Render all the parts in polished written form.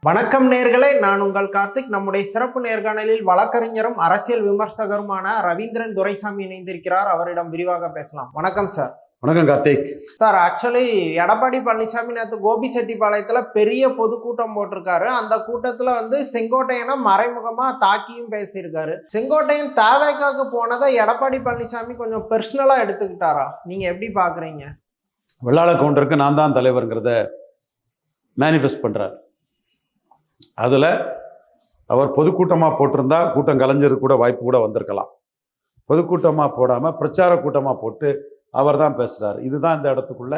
வணக்கம் நேர்களே, நான் உங்கள் கார்த்திக். நம்முடைய சிறப்பு நேர்காணலில் வழக்கறிஞரும் அரசியல் விமர்சகருமான ரவீந்திரன் துரைசாமி இணைந்திருக்கிறார். அவரிடம் விரிவாக பேசலாம். வணக்கம் சார். வணக்கம் கார்த்திக். சார், ஆக்சுவலி எடப்பாடி பழனிசாமி நேற்று கோபிச்செட்டிப்பாளையத்துல பெரிய பொதுக்கூட்டம் போட்டிருக்காரு. அந்த கூட்டத்துல செங்கோட்டையனை மறைமுகமா தாக்கியும் பேசியிருக்காரு. செங்கோட்டையன் தேவைக்காக போனதை எடப்பாடி பழனிசாமி கொஞ்சம் பெர்சனலா எடுத்துக்கிட்டாரா? நீங்க எப்படி பாக்குறீங்க? வெள்ளாள கவுண்டருக்கு நான் தான் தலைவருங்கிறத மேனிஃபெஸ்ட் பண்றார். அதில் அவர் பொதுக்கூட்டமாக போட்டிருந்தா கூட்டம் கலைஞருக்கு கூட வாய்ப்பு கூட வந்திருக்கலாம். பொதுக்கூட்டமாக போடாமல் பிரச்சார கூட்டமாக போட்டு அவர் தான் பேசுகிறார். இதுதான் இந்த இடத்துக்குள்ள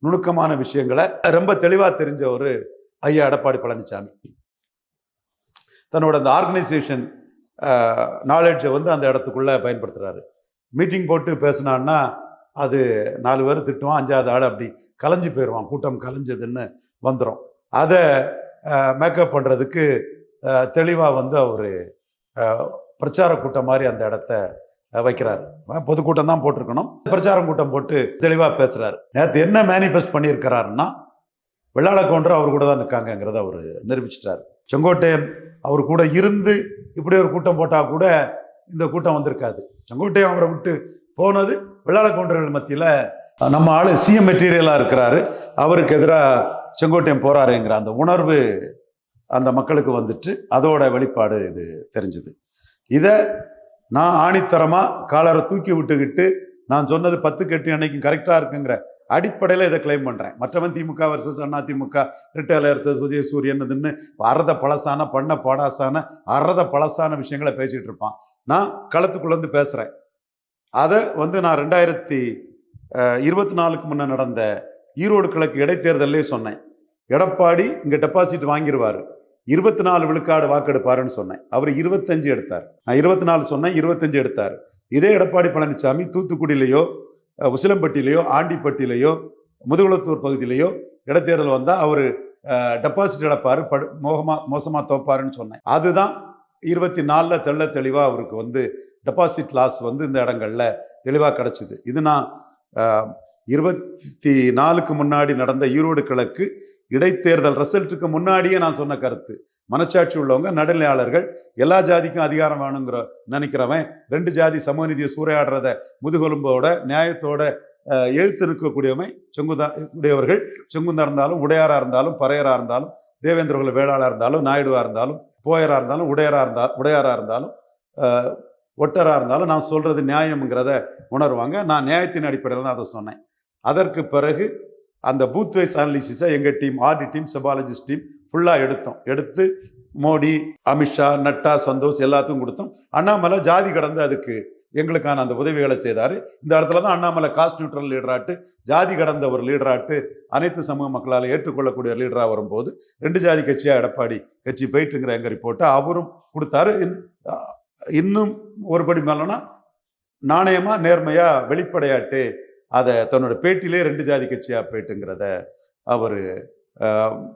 நுணுக்கமான விஷயங்களை ரொம்ப தெளிவாக தெரிஞ்ச ஒரு ஐயா எடப்பாடி பழனிசாமி தன்னோட அந்த ஆர்கனைசேஷன் நாலேஜை அந்த இடத்துக்குள்ளே பயன்படுத்துகிறாரு. மீட்டிங் போட்டு பேசினான்னா அது 4 பேர் திட்டுவான், 5வது ஆள் அப்படி கலைஞ்சு போயிடுவான், கூட்டம் கலைஞ்சதுன்னு வந்துடும். அதை மேக்கப் பண்ணுறதுக்கு தெளிவாக அவர் பிரச்சார கூட்டம் மாதிரி அந்த இடத்த வைக்கிறாரு. பொதுக்கூட்டம் தான் போட்டிருக்கணும், பிரச்சாரம் கூட்டம் போட்டு தெளிவாக பேசுகிறாரு. நேற்று என்ன மேனிஃபெஸ்ட் பண்ணியிருக்கிறாருன்னா, வெள்ளாள கவுண்டர் அவர் கூட தான் நிற்காங்கங்கிறத அவர் நிரூபிச்சிட்டார். செங்கோட்டையன் அவர் கூட இருந்து இப்படி ஒரு கூட்டம் போட்டால் கூட இந்த கூட்டம் வந்திருக்காது. செங்கோட்டையன் அவரை விட்டு போனது வெள்ளாள கவுண்டர்கள் மத்தியில் நம்ம ஆள் சிஎம் மெட்டீரியலாக இருக்கிறாரு, அவருக்கு எதிராக செங்கோட்டையன் போறாருங்கிற அந்த உணர்வு அந்த மக்களுக்கு வந்துட்டு அதோட வெளிப்பாடு இது தெரிஞ்சுது. இதை நான் ஆணித்தரமாக காலரை தூக்கி விட்டுக்கிட்டு நான் சொன்னது 10 8 அன்னைக்கும் கரெக்டாக இருக்குங்கிற அடிப்படையில் இதை கிளைம் பண்ணுறேன். மற்றவன் திமுக வர்சஸ் அண்ணா திமுக ரிட்டையர் உதயசூரியன் இதுன்னு அறத பழசான பண்ண பாடாசான அறத பழசான விஷயங்களை பேசிகிட்டு இருப்பான். நான் களத்துக்குள்ளேருந்து பேசுகிறேன். அதை நான் 2024 முன்னே நடந்த ஈரோடு கிழக்கு இடைத்தேர்தலே சொன்னேன். எடப்பாடி இங்கே டெபாசிட் வாங்கிடுவார், 24 விழுக்காடு வாக்கெடுப்பாருன்னு சொன்னேன். அவர் 25 எடுத்தார். நான் 24 சொன்னேன், 25 எடுத்தார். இதே எடப்பாடி பழனிசாமி தூத்துக்குடியிலையோ உசிலம்பட்டியிலையோ ஆண்டிப்பட்டியிலையோ முதுகுளத்தூர் பகுதியிலையோ இடைத்தேர்தல் வந்தால் அவர் டெபாசிட் இழப்பார், மோசமாக தோப்பாருன்னு சொன்னேன். அதுதான் 24 தெள்ள தெளிவாக அவருக்கு டெபாசிட் லாஸ் இந்த இடங்கள்ல தெளிவாக கிடச்சிது. இது நான் 24க்கு முன்னாடி நடந்த ஈரோடு கிழக்கு இடைத்தேர்தல் ரிசல்ட்டுக்கு முன்னாடியே நான் சொன்ன கருத்து. மனச்சாட்சி உள்ளவங்க, நடுநிலையாளர்கள், எல்லா ஜாதிக்கும் அதிகாரம் வேணுங்கிற நினைக்கிறவன், 2 ஜாதி சமூகநீதியை சூறையாடுறத முதுகெலும்போட நியாயத்தோட எழுத்து நிற்கக்கூடியவன் கூடியவர்கள். செங்குந்தா இருந்தாலும், உடையாரா இருந்தாலும், பறையரா இருந்தாலும், தேவேந்திரகுல வேளாளா இருந்தாலும், நாயுடுவா இருந்தாலும், போயரா இருந்தாலும், உடையாரா இருந்தாலும், ஒட்டரா இருந்தாலும் நான் சொல்றது நியாயம்ங்கிறத உணர்வாங்க. நான் நியாயத்தின் அடிப்படையில் தான் அதை சொன்னேன். அதற்கு பிறகு அந்த பூத் வைஸ் அனாலிசிஸை எங்கள் டீம், ஆர்டி டீம், செபாலஜிஸ்ட் டீம் ஃபுல்லாக எடுத்து மோடி, அமித்ஷா, நட்டா, சந்தோஷ் எல்லாத்துக்கும் கொடுத்தோம். அண்ணாமலை ஜாதி கடந்து அதுக்கு எங்களுக்கான அந்த உதவிகளை செய்தார். இந்த இடத்துல தான் அண்ணாமலை காஸ்ட் நியூட்ரல் லீடராட்டு, ஜாதி கடந்த ஒரு லீடராட்டு, அனைத்து சமூக மக்களால் ஏற்றுக்கொள்ளக்கூடிய லீடராக வரும்போது 2 ஜாதி கட்சியாக எடப்பாடி கட்சி போயிட்டுங்கிற எங்கள் ரிப்போர்ட்டை அவரும் கொடுத்தாரு. இன்னும் ஒருபடி மேலனா நாணயமாக நேர்மையாக வெளிப்படையாட்டு அதை தன்னோட பேட்டிலே 2 ஜாதி கட்சியாக போயிட்டுங்கிறத அவர்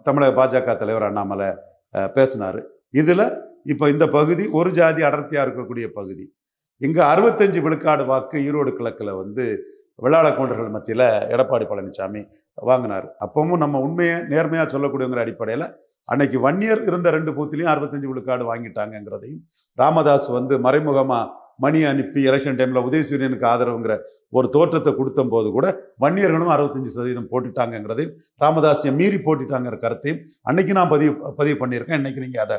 தமிழக பாஜக தலைவர் அண்ணாமலை பேசினார். இதில் இப்போ இந்த பகுதி ஒரு ஜாதி அடர்த்தியாக இருக்கக்கூடிய பகுதி. இங்கே 65 விழுக்காடு வாக்கு ஈரோடு கிழக்கில் வெள்ளாள கவுண்டர்கள் மத்தியில் எடப்பாடி பழனிசாமி வாங்கினார். அப்பவும் நம்ம உண்மையை நேர்மையாக சொல்லக்கூடியங்கிற அடிப்படையில் அன்னைக்கு வன்னியர் இருந்த 2 பூத்துலையும் 65 விழுக்காடு வாங்கிட்டாங்கிறதையும், ராமதாஸ் மறைமுகமாக மணி அனுப்பி எலெக்ஷன் டைமில் உதயசூரியனுக்கு ஆதரவுங்கிற ஒரு தோற்றத்தை கொடுத்த போது கூட வன்னியர்களும் 65% போட்டுட்டாங்கிறதையும், ராமதாஸை மீறி போட்டுட்டாங்கிற கருத்தையும் அன்னைக்கு நான் பதிவு பண்ணியிருக்கேன். இன்னைக்கு நீங்கள் அதை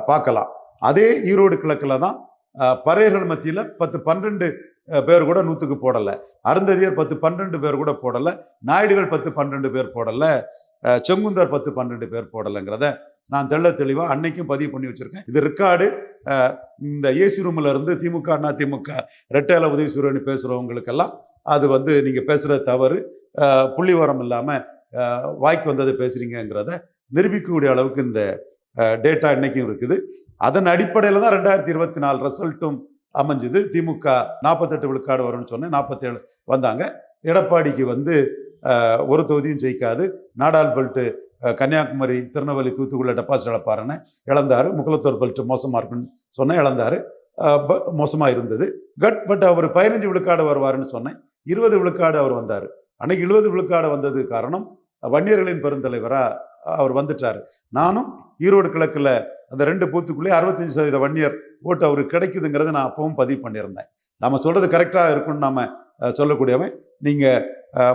பார்க்கலாம். அதே ஈரோடு கிழக்கில் தான் பறையர்கள் மத்தியில் 10 12 பேர் கூட 100க்கு போடலை, அருந்ததியர் 10 12 பேர் கூட போடலை, நாயுடுகள் 10 12 பேர் போடலை, செங்குந்தர் 10 12 பேர் போடலைங்கிறத நான் தெளிவாக அன்னைக்கும் பதிவு பண்ணி வச்சிருக்கேன். இது ரெக்கார்டு. இந்த ஏசி ரூம்ல இருந்து திமுக அண்ணா திமுக ரெட்டையில உதயசூரியன் பேசுறவங்களுக்கெல்லாம் அது நீங்கள் பேசுகிற தவறு, புள்ளிவரம் இல்லாமல் வாய்க்கு வந்ததை பேசுறீங்கிறத நிரூபிக்கக்கூடிய அளவுக்கு இந்த டேட்டா இன்னைக்கும் இருக்குது. அதன் அடிப்படையில் தான் 2024 ரிசல்ட்டும் அமைஞ்சுது. திமுக 48 விழுக்காடு வரும்னு சொன்னேன், 47 வந்தாங்க. எடப்பாடிக்கு ஒரு தொகுதியும் ஜெயிக்காது. நாடாள் பெல்ட்டு கன்னியாகுமரி, திருநெல்வேலி, தூத்துக்குள்ள டெபாசிட் இழப்பாருன்னு இழந்தார். முக்குளத்தூர் பெல்ட் மோசமாக இருக்குன்னு சொன்னேன், இழந்தார். மோசமாக இருந்தது. பட் அவர் 15 விழுக்காடு வருவாருன்னு சொன்னேன், 20 விழுக்காடு அவர் வந்தார். அன்னைக்கு 70 விழுக்காடு வந்தது காரணம் வன்னியர்களின் பெருந்தலைவராக அவர் வந்துட்டார். நானும் ஈரோடு கிழக்குல அந்த 2 பூத்துக்குள்ளே 65% வன்னியர் ஓட்டு அவருக்கு கிடைக்குதுங்கிறத நான் அப்பவும் பதிவு பண்ணியிருந்தேன். நம்ம சொல்றது கரெக்டாக இருக்குன்னு நாம சொல்லக்கூடியவன். நீங்க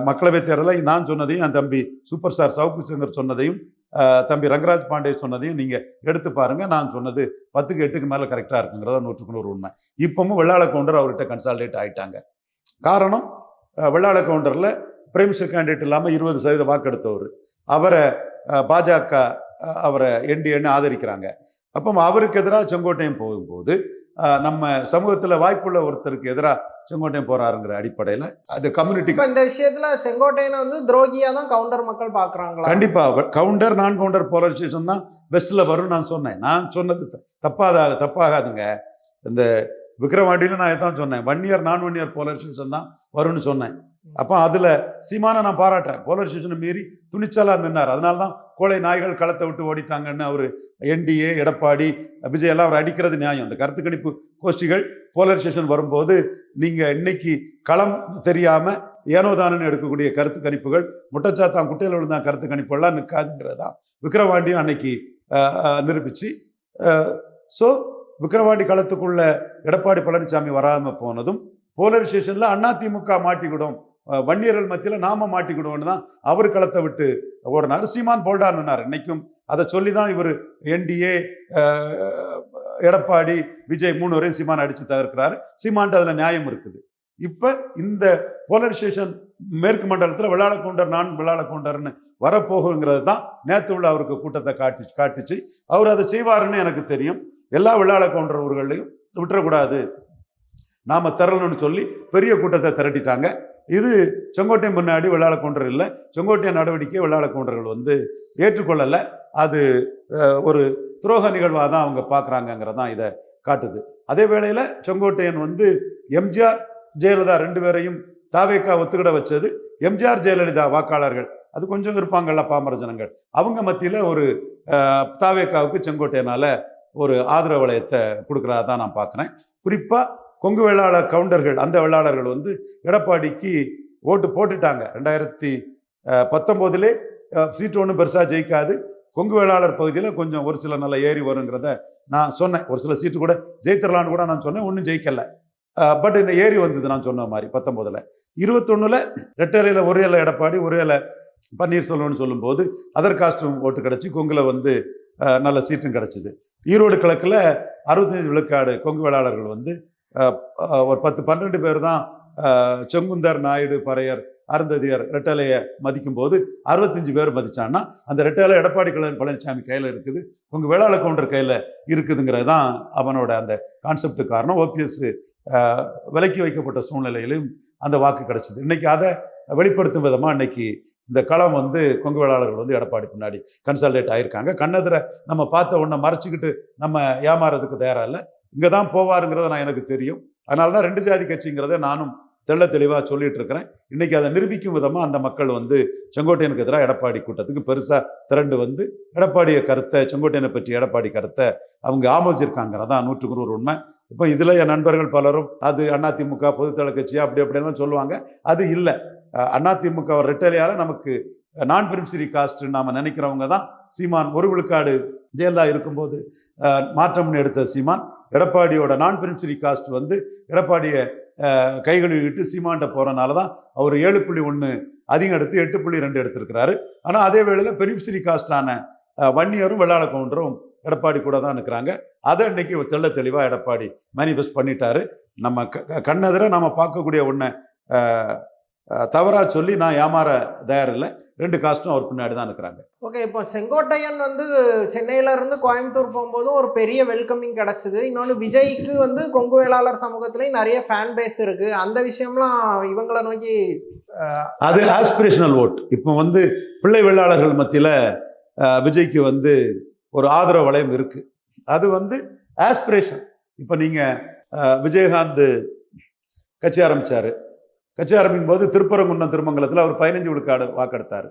மக்களவைத் தேர்தலில் நான் சொன்னதையும் என் தம்பி சூப்பர் ஸ்டார் சவுக்கு சங்கர் சொன்னதையும் தம்பி ரங்கராஜ் பாண்டே சொன்னதையும் நீங்க எடுத்து பாருங்க. நான் சொன்னது 10க்கு 8க்கு மேல கரெக்டா இருக்குங்கிறத 100க்கு 100 உண்மை. இப்பவும் வெள்ளாள கவுண்டர் அவர்கிட்ட கன்சால்டேட் ஆயிட்டாங்க. காரணம், வெள்ளாள கவுண்டர்ல பிரைமினிஸ்டர் கேண்டிடேட் இல்லாமல் 20% வாக்கெடுத்தவர். அவரை பாஜக அவரை என்டிஏன்னு ஆதரிக்கிறாங்க. அப்போ அவருக்கு எதிராக செங்கோட்டையன் போகும்போது நம்ம சமூகத்துல வாய்ப்புள்ள ஒருத்தருக்கு எதிராக செங்கோட்டையன் போறாருங்கிற அடிப்படையில் அது கம்யூனிட்டி. இந்த விஷயத்துல செங்கோட்டையனை வந்து துரோகியா தான் கவுண்டர் மக்கள் பாக்குறாங்களா? கண்டிப்பா கவுண்டர் நான் கவுண்டர் போலரைசேஷன் தான் பெஸ்ட்ல வரும் நான் சொன்னேன். நான் சொன்னது தப்பாகாதுங்க. இந்த விக்ரவாண்டியில நான் இதான் சொன்னேன், வன்னியர் நான் வன்னியர் போலரைசேஷன் தான் வரும்னு சொன்னேன். அப்போ அதுல சீமானை நான் பாராட்டுறேன். போலரைசேஷனை மீறி துணிச்சலா நின்னார். அதனால்தான் கோழை நாய்கள் களத்தை விட்டு ஓடிட்டாங்கன்னு அவர் என்டிஏ எடப்பாடி விஜய் எல்லாம் அவர் அடிக்கிறது நியாயம். இந்த கருத்து கணிப்பு கோஷ்டிகள் போலரைசேஷன் வரும்போது நீங்க இன்னைக்கு களம் தெரியாம ஏனோதானு எடுக்கக்கூடிய கருத்து கணிப்புகள், முட்டச்சாத்தான் குட்டையில் விழுந்தான் கருத்து கணிப்புகள்லாம் நிற்காதுங்கிறதா விக்கிரவாண்டியும் அன்னைக்கு நிரூபிச்சு. ஸோ விக்கிரவாண்டி களத்துக்குள்ள எடப்பாடி பழனிசாமி வராம போனதும் போலரைசேஷன்ல அதிமுக மாட்டிக்கிடும், வன்னியர்கள் மத்தியில் நாம மாட்டிக்கிடுவோம்னு தான் அவர் களத்தை விட்டு ஓடினார். சீமான் போல்டான்னார். இன்னைக்கும் அதை சொல்லி தான் இவர் என்டிஏ எடப்பாடி விஜய் 3 வரையும் சீமான் அடிச்சு தவிர்க்கிறாரு. சீமான்ட்டு அதுல நியாயம் இருக்குது. இப்ப இந்த போலரைசேஷன் மேற்கு மண்டலத்தில் வெள்ளாள கவுண்டர் நான் வெள்ளாள கவுண்டர்னு வரப்போகுங்கிறது தான் நேற்று உள்ள அவருக்கு கூட்டத்தை காட்டுச்சு. அவர் அதை செய்வாருன்னு எனக்கு தெரியும். எல்லா வெள்ளாள கவுண்டர் ஊர்களையும் விட்டுறக்கூடாது, நாம திரளணும்னு சொல்லி பெரிய கூட்டத்தை திரட்டிட்டாங்க. இது செங்கோட்டையன் முன்னாடி வெள்ளாள கவுண்டர் இல்லை, செங்கோட்டையன் நடவடிக்கை வெள்ளாள கவுண்டர்கள் வந்து ஏற்றுக்கொள்ளலை. அது ஒரு துரோக நிகழ்வாக தான் அவங்க பார்க்குறாங்கங்கிறதான் இதை காட்டுது. அதே வேளையில் செங்கோட்டையன் வந்து எம்ஜிஆர் ஜெயலலிதா 2 பேரையும் தாவேக்கா ஒத்துக்கிட வச்சது எம்ஜிஆர் ஜெயலலிதா வாக்காளர்கள், அது கொஞ்சம் இருப்பாங்கள்ல பாமர ஜனங்கள், அவங்க மத்தியில் ஒரு தாவேக்காவுக்கு செங்கோட்டையனால ஒரு ஆதரவு வளையத்தை கொடுக்குறதா தான் நான் பார்க்குறேன். குறிப்பாக கொங்கு வெள்ளாளர் கவுண்டர்கள், அந்த வெள்ளாளர்கள் வந்து எடப்பாடிக்கு ஓட்டு போட்டுட்டாங்க. 2019 சீட்டு ஒன்றும் பெருசாக ஜெயிக்காது, கொங்கு வேளாளர் பகுதியில் கொஞ்சம் ஒரு சில நல்ல ஏறி வருங்கிறத நான் சொன்னேன். ஒரு சில சீட்டு கூட ஜெயித்திரலான்னு கூட நான் சொன்னேன், ஒன்றும் ஜெயிக்கலை. பட் இந்த ஏறி வந்தது நான் சொன்ன மாதிரி 19. 21 ரெட்டலையில் ஒரு இலை எடப்பாடி ஒரு இலை பன்னீர்செல்வம்னு சொல்லும்போது அதர் காஸ்ட்டும் ஓட்டு கிடச்சி கொங்குல வந்து நல்ல சீட்டும் கிடச்சிது. ஈரோடு கிழக்கில் 65 விழுக்காடு கொங்கு வேளாளர்கள் வந்து ஒரு 10-12 பேர் தான் செங்குந்தர் நாயுடு பறையர் அருந்ததியர் ரெட்டலையை மதிக்கும் போது 65 பேர் மதிச்சான்னா அந்த ரெட்டலை எடப்பாடி பழனிசாமி கையில் இருக்குது, உங்க வேளாள கவுண்டர் கையில் இருக்குதுங்கிறது தான் அவனோட அந்த கான்செப்ட் காரணம். ஓபிஎஸ் விலக்கி வைக்கப்பட்ட சூழ்நிலையிலும் அந்த வாக்கு கிடைச்சிது. இன்னைக்கு அதை வெளிப்படுத்தும் விதமாக இன்னைக்கு இந்த களம் வந்து கொங்கு வேளாளர்கள் வந்து எடப்பாடி பின்னாடி கன்சல்டேட் ஆகியிருக்காங்க. கண்ணெதிர நம்ம பார்த்த உடனே மறைச்சிக்கிட்டு நம்ம ஏமாறதுக்கு தயாராக இல்லை. இங்கே தான் போவாருங்கிறத நான் எனக்கு தெரியும். அதனால தான் 2 ஜாதி கட்சிங்கிறத நானும் தெளிவாக சொல்லிட்டு இருக்கிறேன். இன்னைக்கு அதை நிரூபிக்கும் விதமாக அந்த மக்கள் வந்து செங்கோட்டையனுக்கு எதிராக எடப்பாடி கூட்டத்துக்கு பெருசாக திரண்டு வந்து எடப்பாடிய கருத்தை, செங்கோட்டையனை பற்றி எடப்பாடி கருத்தை அவங்க ஆமோதிச்சிருக்காங்கிறதான் 100க்கு 100 உண்மை. இப்போ இதில் என் நண்பர்கள் பலரும் அது அதிமுக பொதுத்தள கட்சியா அப்படியெல்லாம் சொல்லுவாங்க. அது இல்லை. அதிமுக ரெட்டலையால் நமக்கு நான் பிரிம்சரி காஸ்ட் நாம நினைக்கிறவங்க தான் சீமான். ஒரு விழுக்காடு ஜெயலலிதா இருக்கும்போது மாற்றம்னு எடுத்த சீமான் எடப்பாடியோட நான் பிரிம்சரி காஸ்ட் வந்து எடப்பாடியை கைகழுவிட்டு சீமான்ட்ட போறனால தான் அவர் 7.1 அதிகம் எடுத்து 8.2 எடுத்திருக்கிறாரு. ஆனால் அதே வேளையில் பெரிம்சரி காஸ்டான வன்னியரும் வெள்ளாள கவுண்டரும் எடப்பாடி கூட தான் இருக்கிறாங்க. அதை இன்னைக்கு தெளிவாக எடப்பாடி மேனிஃபெஸ்ட் பண்ணிட்டாரு. நம்ம கண்ணெதிர நம்ம பார்க்கக்கூடிய ஒன்றை தவறா சொல்லி நான் ஏமாற தயாரில்லை. 2 காஸ்டும் அவர் பின்னாடி தான் இருக்கிறாங்க. ஓகே, இப்போ செங்கோட்டையன் வந்து சென்னையில இருந்து கோயம்புத்தூர் போகும்போதும் ஒரு பெரிய வெல்கமிங் கிடைச்சது. இன்னொன்று விஜய்க்கு வந்து கொங்கு வேளாளர் சமூகத்திலையும் நிறைய ஃபேன் பேஸ் இருக்கு. அந்த விஷயம்லாம் இவங்களை நோக்கி அது ஆஸ்பிரேஷனல் ஓட். இப்போ வந்து பிள்ளை வேளாளர்கள் மத்தியில் விஜய்க்கு வந்து ஒரு ஆதரவு வளையம் இருக்கு. அது வந்து ஆஸ்பிரேஷன். இப்போ நீங்க விஜயகாந்த் கட்சி ஆரம்பிச்சாரு. கட்சி ஆரம்பிக்கும் போது திருப்பரங்குன்றம் திருமங்கலத்தில் அவர் 15 விழுக்காடு வாக்கெடுத்தார்.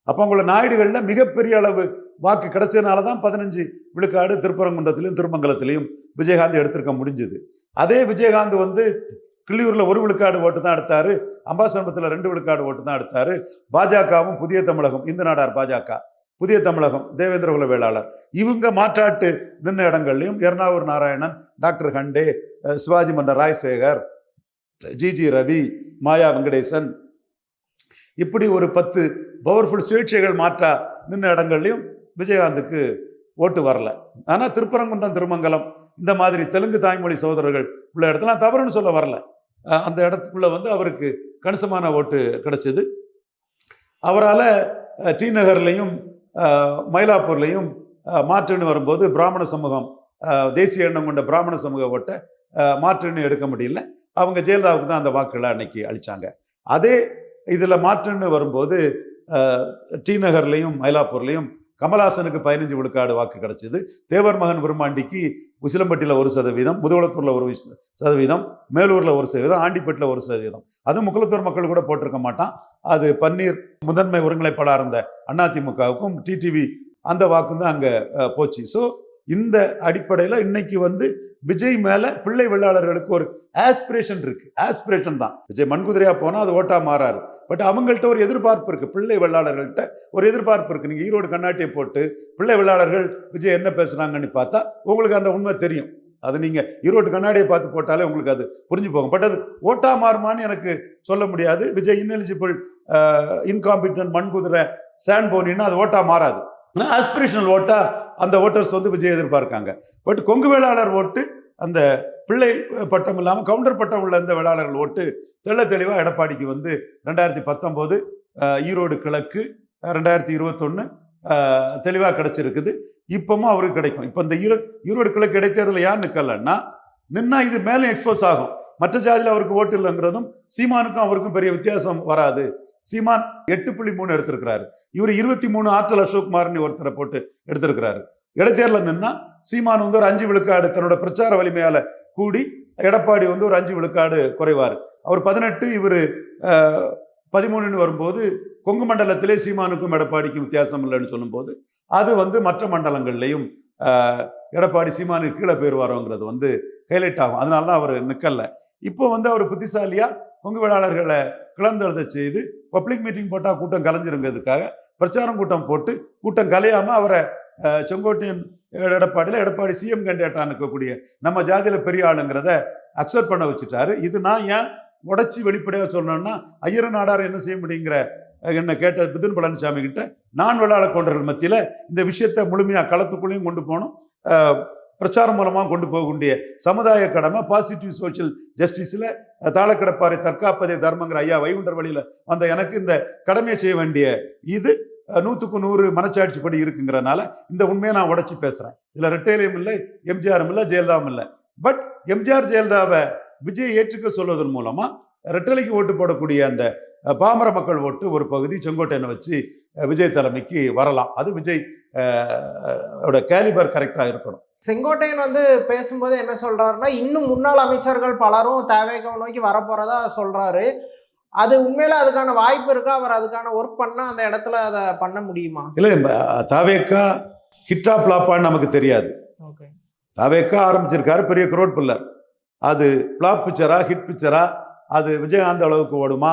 அப்போ உங்களை நாயுடுகளில் மிகப்பெரிய அளவு வாக்கு கிடைச்சதுனால தான் 15 விழுக்காடு திருப்பரங்குன்றத்திலையும் திருமங்கலத்திலையும் விஜயகாந்த் எடுத்திருக்க முடிஞ்சுது. அதே விஜயகாந்த் வந்து கிள்ளியூரில் 1 விழுக்காடு ஓட்டு தான் எடுத்தாரு, அம்பாசமுத்திரத்தில் 2 விழுக்காடு ஓட்டு தான் எடுத்தாரு. பாஜகவும் புதிய தமிழகம் இந்து நாடார் பாஜக புதிய தமிழகம் தேவேந்திரகுல வேளாளர், இவங்க மாற்றாட்டு நின்ன இடங்கள்லையும் எர்ணாவூர் நாராயணன், டாக்டர் ஹண்டே, சிவாஜி மன்ற ராஜசேகர், ஜிஜி ரவி, மாயா வெங்கடேசன், இப்படி ஒரு 10 பவர்ஃபுல் சுயேட்சைகள் மாற்றா நின்ன இடங்கள்லையும் விஜயகாந்துக்கு ஓட்டு வரல. ஆனால் திருப்பரங்குன்றம், திருமங்கலம் இந்த மாதிரி தெலுங்கு தாய்மொழி சகோதரர்கள் உள்ள இடத்துல தவறுன்னு சொல்ல வரல. அந்த இடத்துக்குள்ள வந்து அவருக்கு கணிசமான ஓட்டு கிடைச்சது. அவரால் டி நகர்லையும் மயிலாப்பூர்லையும் மாற்றுன்னு வரும்போது பிராமண சமூகம், தேசிய எண்ணம் கொண்ட பிராமண சமூக ஓட்டை மாற்றுன்னு எடுக்க முடியல. அவங்க ஜெயலலிதாவுக்கு தான் அந்த வாக்குகளை அன்னைக்கு அளித்தாங்க. அதே இதில் மாற்றுன்னு வரும்போது டி நகர்லையும் மயிலாப்பூர்லையும் கமல்ஹாசனுக்கு 15 விழுக்காடு வாக்கு கிடைச்சது. தேவர் மகன் விருமாண்டிக்கு உசிலம்பட்டியில் 1%, முதுகுளத்தூரில் 1%, மேலூரில் 1%, ஆண்டிப்பட்டில் 1%. அதுவும் முக்குளத்தூர் மக்கள் கூட போட்டிருக்க மாட்டான். அது பன்னீர் முதன்மை ஒருங்கிணைப்பாளர் இருந்த அதிமுகவுக்கும் டிடிவி அந்த வாக்கு தான் அங்கே போச்சு. ஸோ இந்த அடிப்படையில் இன்னைக்கு வந்து விஜய் மேல பிள்ளை வெள்ளாளர்களுக்கு ஒரு ஆஸ்பிரேஷன் இருக்கு. ஆஸ்பிரேஷன் தான். விஜய் மண்குதிரையா போனா அது ஓட்டா மாறாரு. பட் அவங்கள்ட்ட ஒரு எதிர்பார்ப்பு இருக்கு. பிள்ளை வெள்ளாளர்கள்ட்ட ஒரு எதிர்பார்ப்பு இருக்கு. நீங்க ஈரோடு கண்ணாட்டியை போட்டு பிள்ளை வெள்ளாளர்கள் விஜய் என்ன பேசுறாங்கன்னு பார்த்தா உங்களுக்கு அந்த உண்மை தெரியும். அது நீங்க ஈரோடு கண்ணாடியை பார்த்து போட்டாலே உங்களுக்கு அது புரிஞ்சு போகும். பட் அது ஓட்டா மாறுமான்னு எனக்கு சொல்ல முடியாது. Vijay ineligible, incompetent, Mankuthirai, sand போனின்னா அது ஓட்டா மாறாது. ஆஸ்பிரேஷனல் ஓட்டா அந்த ஓட்டர்ஸ் வந்து விஜய் எதிர்பார்க்காங்க. பட் கொங்கு வேளாளர் ஓட்டு, அந்த பிள்ளை பட்டம் இல்லாமல் கவுண்டர் பட்டம் உள்ள இந்த வேளாளர்கள் ஓட்டு தெளிவாக எடப்பாடிக்கு வந்து 2019 ஈரோடு கிழக்கு, 2021 தெளிவாக கிடைச்சிருக்குது. இப்பவும் அவருக்கு கிடைக்கும். இப்போ இந்த ஈரோடு கிழக்கு இடைத்தேர்தலில் யார் நிற்கலன்னா நின்னா இது மேலே எக்ஸ்போஸ் ஆகும். மற்ற ஜாதியில் அவருக்கு ஓட்டு இல்லைங்கிறதும் சீமானுக்கும் அவருக்கும் பெரிய வித்தியாசம் வராது. சீமான் 8.3 எடுத்திருக்கிறாரு. இவர் 23 ஆற்றல் அசோக்குமார்னு ஒருத்தரை போட்டு எடுத்திருக்கிறாரு. இடைத்தேர்தலில் நின்னா சீமான் வந்து ஒரு 5 விழுக்காடு தன்னோட பிரச்சார வலிமையால கூடி, எடப்பாடி வந்து ஒரு 5 விழுக்காடு குறைவார். அவர் 18, இவர் 13 வரும்போது கொங்கு மண்டலத்திலே சீமானுக்கும் எடப்பாடிக்கும் வித்தியாசம் இல்லைன்னு சொல்லும்போது அது வந்து மற்ற மண்டலங்கள்லையும் எடப்பாடி சீமானுக்கு கீழே போயிருவாரோங்கிறது வந்து ஹைலைட் ஆகும். அதனால தான் அவர் நிற்கல. இப்போ வந்து அவர் புத்திசாலியா கொங்கு வேளாளர்களை கிளர்ந்தெழுத செய்து பப்ளிக் மீட்டிங் போட்டால் கூட்டம் கலைஞ்சிருங்கிறதுக்காக பிரச்சாரம் கூட்டம் போட்டு கூட்டம் கலையாமல் அவரை செங்கோட்டையன் எடப்பாடி சிஎம் கேண்டிடேட்டாக நிற்கக்கூடிய நம்ம ஜாதியில் பெரிய ஆளுங்கிறத அக்செப்ட் பண்ண வச்சுட்டாரு. இது நான் ஏன் உடச்சி வெளிப்படையாக சொல்லணும்னா, ஐயர நாடார் என்ன செய்ய முடியுங்கிற என்னை கேட்ட பிதுன் பழனிசாமி கிட்ட நான் வேளாள கொண்டர்கள் மத்தியில் இந்த விஷயத்தை முழுமையாக களத்துக்குள்ளேயும் கொண்டு போகணும், பிரச்சாரம் மூலமாக கொண்டு போகக்கூடிய சமுதாய கடமை, பாசிட்டிவ் சோஷியல் ஜஸ்டிஸில் தாளக்கிடப்பாரை தற்காப்பதே தர்மங்கிற ஐயா வைகுண்டர் வழியில் வந்த எனக்கு இந்த கடமையை செய்ய வேண்டிய இது 100க்கு 100 மனச்சாட்சிப்படி இருக்குங்கிறனால இந்த உண்மையை நான் உடச்சி பேசுகிறேன். இதில் ரெட்டையிலையும் இல்லை, எம்ஜிஆரும் இல்லை, ஜெயலலிதாவும் இல்லை. பட் எம்ஜிஆர் ஜெயலலிதாவை விஜய் ஏற்றுக்க சொல்வதன் மூலமாக ரெட்டலைக்கு ஓட்டு போடக்கூடிய அந்த பாமர மக்கள் ஓட்டு ஒரு பகுதி செங்கோட்டையனை வச்சு விஜய் தலைமைக்கு வரலாம். அது விஜய் கேலிபர் கரெக்டாக இருக்கணும். செங்கோட்டையன் வந்து பேசும்போது என்ன சொல்றாருன்னா, இன்னும் முன்னாள் அமைச்சர்கள் பலரும் தேவையை நோக்கி வரப்போறதா சொல்றாரு. அது உண்மையில அதுக்கான வாய்ப்பு இருக்கா? அவர் அதுக்கான ஒர்க் பண்ணா அந்த இடத்துல அதை பண்ண முடியுமா? இல்லை, தாவேக்கா ஹிட்டா பிளாப்பான்னு நமக்கு தெரியாது. தாவேக்கா ஆரம்பிச்சிருக்காரு, பெரிய குரோட் பில்லர். அது பிளாப் பிக்சரா ஹிட் பிக்சரா, அது விஜயகாந்த் அளவுக்கு ஓடுமா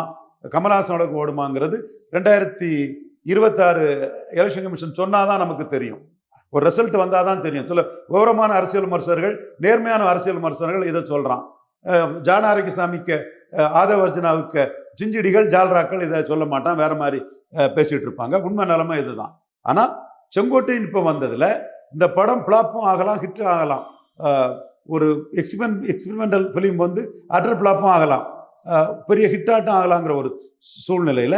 கமல்ஹாசன் அளவுக்கு ஓடுமாங்கிறது 2026 எலெக்ஷன் கமிஷன் சொன்னாதான் நமக்கு தெரியும். ஒரு ரிசல்ட் வந்தாதான் தெரியும். சில விவரமான அரசியல் விமர்சகர்கள், நேர்மையான அரசியல் விமர்சகர்கள் இதை சொல்றான். ஜான ஆரோக்கியசாமிக்கு, ஆதவர்ஜனாவுக்கு ஜிஞ்சிடிகள், ஜால்ராக்கள் இதை சொல்ல மாட்டான், வேற மாதிரி பேசிட்டு இருப்பாங்க. உண்மை நிலைமை இதுதான். ஆனா செங்கோட்டையன் இப்போ வந்ததுல இந்த படம் பிளாப்பும் ஆகலாம், ஹிட்டும் ஆகலாம். ஒரு எக்ஸ்பெரிமெண்டல் ஃபிலிம் வந்து அட்டர் பிளாப்பும் ஆகலாம், பெரிய ஹிட்டாட்டும் ஆகலாங்கிற ஒரு சூழ்நிலையில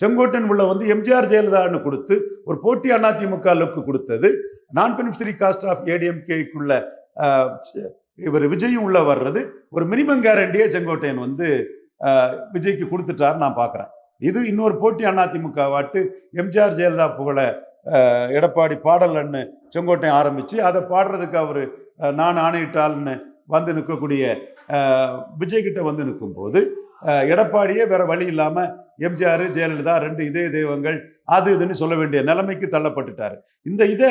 செங்கோட்டையன் உள்ள வந்து எம்ஜிஆர் ஜெயலலிதான்னு கொடுத்து ஒரு போட்டி அதிமுக லுக்கு கொடுத்தது. நான் பெனிஃபிஷரி காஸ்ட் ஆஃப் ஏடிஎம்கேக்குள்ள இவர் விஜயும் உள்ள வர்றது ஒரு மினிமம் கேரண்டியை செங்கோட்டையன் வந்து விஜய்க்கு கொடுத்துட்டாரு நான் பார்க்குறேன். இது இன்னொரு போட்டி அதிமுக வாட்டு எம்ஜிஆர் ஜெயலலிதா புகழ எடப்பாடி பாடலன்னு செங்கோட்டையன் ஆரம்பித்து அதை பாடுறதுக்கு அவர் நான் ஆணையிட்டால்னு வந்து நிற்கக்கூடிய விஜய்கிட்ட வந்து நிற்கும்போது எடப்பாடியே வேற வழி இல்லாமல் எம்ஜிஆர் ஜெயலலிதா 2 இதே தெய்வங்கள் அது இதுன்னு சொல்ல வேண்டிய நிலைமைக்கு தள்ளப்பட்டுட்டாரு. இந்த இதை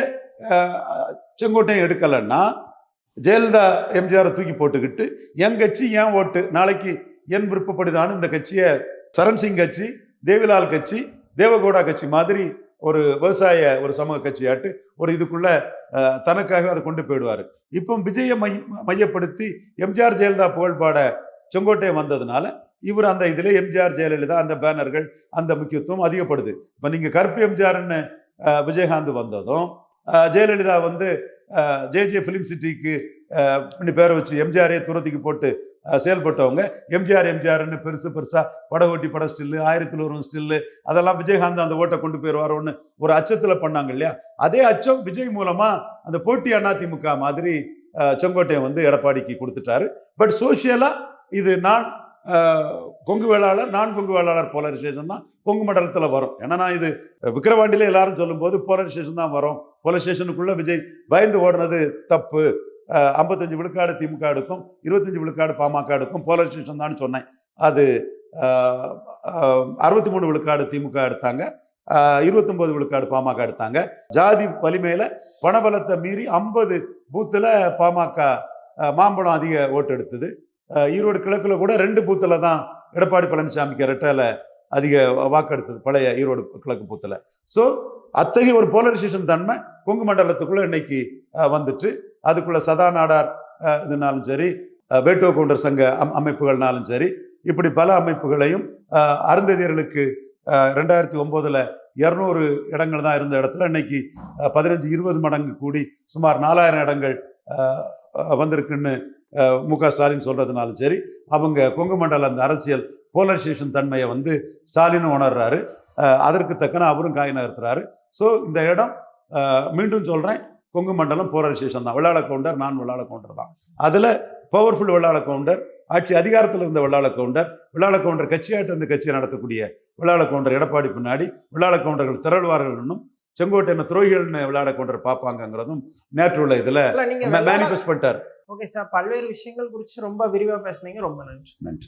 செங்கோட்டையன் எடுக்கலைன்னா ஜெயலலிதா எம்ஜிஆரை தூக்கி போட்டுக்கிட்டு என் கட்சி ஏன் ஓட்டு, நாளைக்கு என் விருப்பப்படுதான்னு இந்த கட்சியை சரண் சிங் கட்சி, தேவிலால் கட்சி, தேவகவுடா கட்சி மாதிரி ஒரு விவசாய ஒரு சமூக கட்சியாட்டு ஒரு இதுக்குள்ள தனக்காக அதை கொண்டு போயிடுவார். இப்போ விஜயை மையப்படுத்தி எம்ஜிஆர் ஜெயலலிதா புகழ்பாட செங்கோட்டையன் வந்ததுனால இவர் அந்த இதில் எம்ஜிஆர் ஜெயலலிதா அந்த பேனர்கள் அந்த முக்கியத்துவம் அதிகப்படுது. இப்போ நீங்கள் கருப்பு எம்ஜிஆர்னு விஜயகாந்த் வந்ததும் ஜெயலலிதா வந்து ஜே ஃபிலிம் சிட்டிக்கு பேரை வச்சு எம்ஜிஆரே தூரத்துக்கு போட்டு செயல்பட்டவங்க எம்ஜிஆர்னு பெருசா படகோட்டி பட ஸ்டில்லு 1001 ஸ்டில்லு அதெல்லாம் விஜயகாந்த் அந்த ஓட்டை கொண்டு போயிடுவாரோன்னு ஒரு அச்சத்துல பண்ணாங்க இல்லையா? அதே அச்சம் விஜய் மூலமா அந்த போட்டி அதிமுக மாதிரி செங்கோட்டையன் வந்து எடப்பாடிக்கு கொடுத்துட்டாரு. பட் சோசியலா இது நான் கொங்கு வேளாளர் போலரைசேஷன் தான் கொங்கு மண்டலத்தில் வரும். ஏன்னா நான் இது விக்கிரவாண்டியில எல்லாரும் சொல்லும் போது போலரைசேஷன் தான் வரும். போலரைசேஷனுக்குள்ள விஜய் பயந்து ஓடுனது தப்பு. 55 விழுக்காடு திமுக எடுக்கும், 25 விழுக்காடு பாமக எடுக்கும், போலரைசேஷன் தான் சொன்னேன். அது 63 விழுக்காடு திமுக எடுத்தாங்க, 29 விழுக்காடு பாமக எடுத்தாங்க. ஜாதி வலிமையில பணபலத்தை மீறி 50 பூத்துல பாமக மாம்பழம் அதிக ஓட்டு எடுத்தது. ஈரோடு கிழக்குல கூட 2 பூத்துல தான் எடப்பாடி பழனிசாமிக்கு இரட்டையில அதிக வாக்கெடுத்தது, பழைய ஈரோடு கிழக்கு பூத்துல. ஸோ அத்தகைய ஒரு போலரைசேஷன் தன்மை கொங்கு மண்டலத்துக்குள்ள இன்னைக்கு வந்துட்டு அதுக்குள்ள சதா நாடார் இதுனாலும் சரி, வேட்டோ கவுண்டர் சங்க அமைப்புகள்னாலும் சரி, இப்படி பல அமைப்புகளையும் அருந்ததியர்களுக்கு 2009 200 இடங்கள் தான் இருந்த இடத்துல இன்னைக்கு 15-20 மடங்கு கூடி சுமார் 4000 இடங்கள் வந்திருக்குன்னு மு.க. ஸ்டாலின் சொல்றதுனாலும் சரி, அவங்க கொங்கு மண்டல அந்த அரசியல் போலரைசேஷன் தன்மையை வந்து ஸ்டாலினும் உணர்றாரு. அதற்கு தக்கன அவரும் காய் நகர்த்துறாரு. ஸோ இந்த இடம் மீண்டும் சொல்றேன், கொங்கு மண்டலம் போலரைசேஷன் தான். வெள்ளாள கவுண்டர் நான் வெள்ளாள கவுண்டர் தான். அதுல பவர்ஃபுல் வெள்ளாள கவுண்டர், ஆட்சி அதிகாரத்தில் இருந்த வெள்ளாள கவுண்டர் கட்சியாட்டு அந்த கட்சியை நடத்தக்கூடிய வெள்ளாள கவுண்டர் எடப்பாடி பின்னாடி வெள்ளாள கவுண்டர்கள் திரள்வார்கள், செங்கோட்டையன் துரோகிகள்னு வெள்ளாள கவுண்டர் பார்ப்பாங்கிறதும் நேற்று உள்ள இதுல மேனிஃபெஸ்ட் பண்ணிட்டார். ஓகே சார், பல்வேறு விஷயங்கள் குறித்து ரொம்ப விரிவா பேசுனீங்க. ரொம்ப நன்றி.